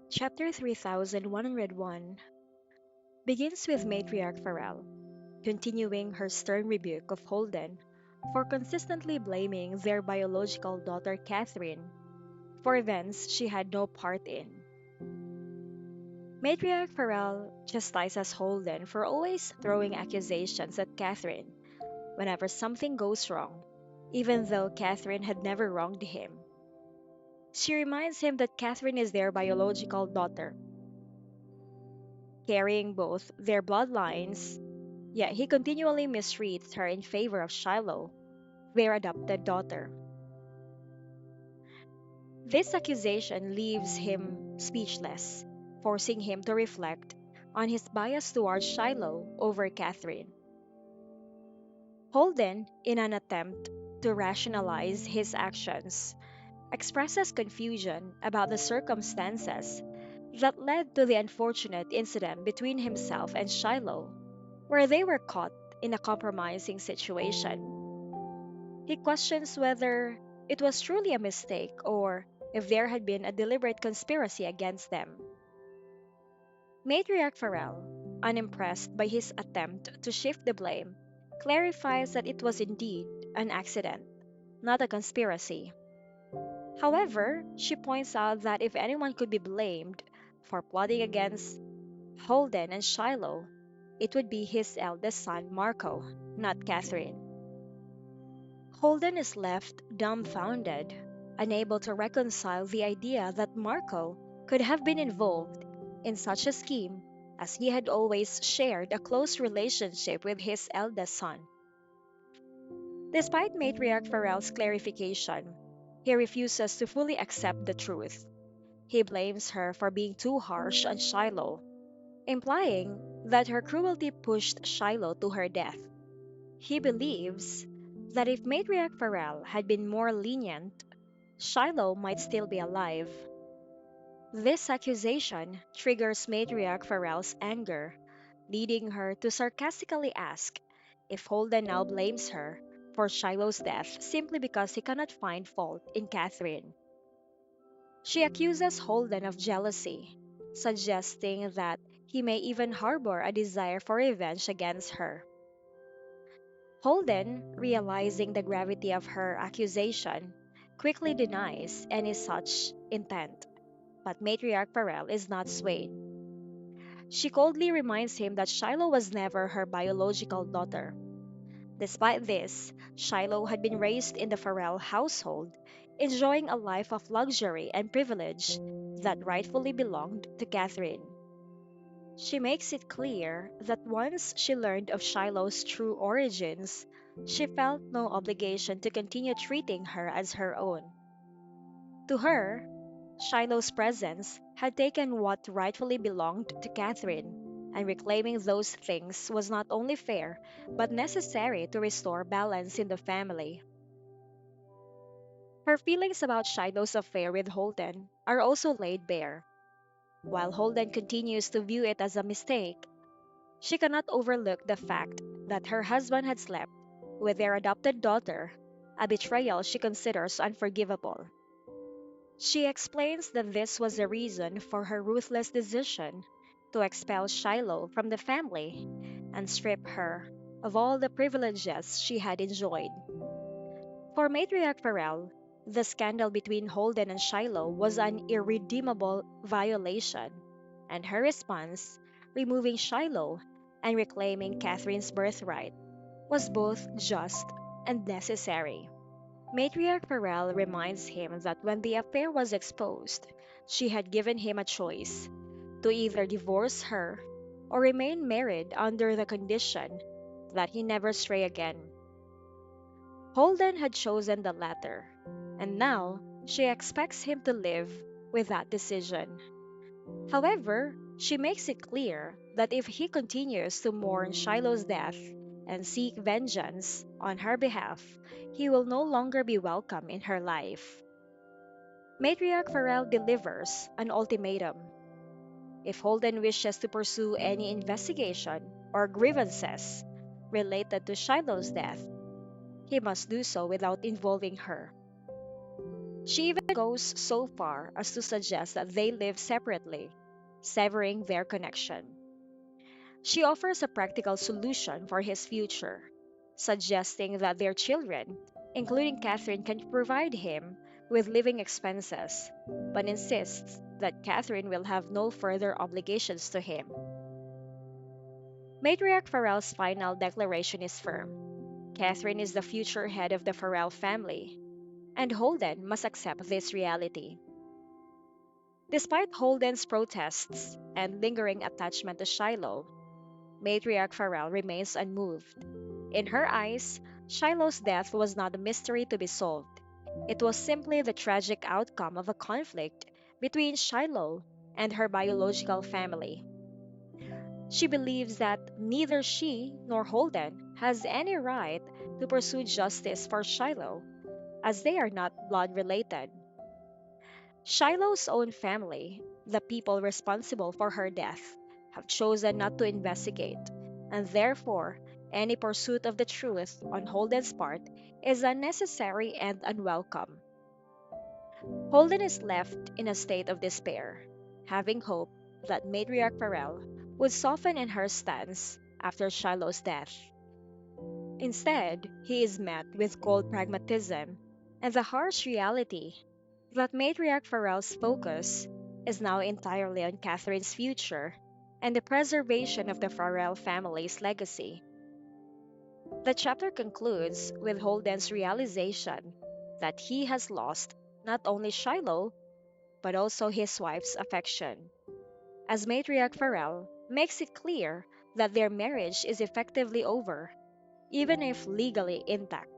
Chapter 3101 begins with Matriarch Farrell continuing her stern rebuke of Holden for consistently blaming their biological daughter Catherine for events she had no part in. Matriarch Farrell chastises Holden for always throwing accusations at Catherine whenever something goes wrong, even though Catherine had never wronged him. She reminds him that Catherine is their biological daughter, carrying both their bloodlines, yet he continually mistreats her in favor of Shiloh, their adopted daughter. This accusation leaves him speechless, forcing him to reflect on his bias towards Shiloh over Catherine. Holden, in an attempt to rationalize his actions, expresses confusion about the circumstances that led to the unfortunate incident between himself and Shiloh, where they were caught in a compromising situation. He questions whether it was truly a mistake or if there had been a deliberate conspiracy against them. Matriarch Farrell, unimpressed by his attempt to shift the blame, clarifies that it was indeed an accident, not a conspiracy. However, she points out that if anyone could be blamed for plotting against Holden and Shiloh, it would be his eldest son Marco, not Catherine. Holden is left dumbfounded, unable to reconcile the idea that Marco could have been involved in such a scheme, as he had always shared a close relationship with his eldest son. Despite Matriarch Farrell's clarification, he refuses to fully accept the truth. He blames her for being too harsh on Shiloh, implying that her cruelty pushed Shiloh to her death. He believes that if Matriarch Farrell had been more lenient, Shiloh might still be alive. This accusation triggers Matriarch Farrell's anger, leading her to sarcastically ask if Holden now blames her for Shiloh's death simply because he cannot find fault in Catherine. She accuses Holden of jealousy, suggesting that he may even harbor a desire for revenge against her. Holden, realizing the gravity of her accusation, quickly denies any such intent, but Matriarch Farrell is not swayed. She coldly reminds him that Shiloh was never her biological daughter. Despite this, Shiloh had been raised in the Farrell household, enjoying a life of luxury and privilege that rightfully belonged to Catherine. She makes it clear that once she learned of Shiloh's true origins, she felt no obligation to continue treating her as her own. To her, Shiloh's presence had taken what rightfully belonged to Catherine, and reclaiming those things was not only fair, but necessary to restore balance in the family. Her feelings about Shiloh's affair with Holden are also laid bare. While Holden continues to view it as a mistake, she cannot overlook the fact that her husband had slept with their adopted daughter, a betrayal she considers unforgivable. She explains that this was the reason for her ruthless decision to expel Shiloh from the family and strip her of all the privileges she had enjoyed. For Matriarch Farrell, the scandal between Holden and Shiloh was an irredeemable violation, and her response, removing Shiloh and reclaiming Catherine's birthright, was both just and necessary. Matriarch Farrell reminds him that when the affair was exposed, she had given him a choice to either divorce her or remain married under the condition that he never stray again. Holden had chosen the latter, and now she expects him to live with that decision. However, she makes it clear that if he continues to mourn Shiloh's death and seek vengeance on her behalf, he will no longer be welcome in her life. Matriarch Farrell delivers an ultimatum. If Holden wishes to pursue any investigation or grievances related to Shiloh's death, he must do so without involving her. She even goes so far as to suggest that they live separately, severing their connection. She offers a practical solution for his future, suggesting that their children, including Catherine, can provide him with living expenses, but insists that Catherine will have no further obligations to him. Matriarch Farrell's final declaration is firm. Catherine is the future head of the Farrell family, and Holden must accept this reality. Despite Holden's protests and lingering attachment to Shiloh, Matriarch Farrell remains unmoved. In her eyes, Shiloh's death was not a mystery to be solved. It was simply the tragic outcome of a conflict between Shiloh and her biological family. She believes that neither she nor Holden has any right to pursue justice for Shiloh, as they are not blood related. Shiloh's own family, the people responsible for her death, have chosen not to investigate, and therefore, any pursuit of the truth on Holden's part is unnecessary and unwelcome. Holden is left in a state of despair, having hope that Matriarch Farrell would soften in her stance after Shiloh's death. Instead, he is met with cold pragmatism and the harsh reality that Matriarch Farrell's focus is now entirely on Catherine's future and the preservation of the Farrell family's legacy. The chapter concludes with Holden's realization that he has lost not only Shiloh, but also his wife's affection, as Matriarch Farrell makes it clear that their marriage is effectively over, even if legally intact.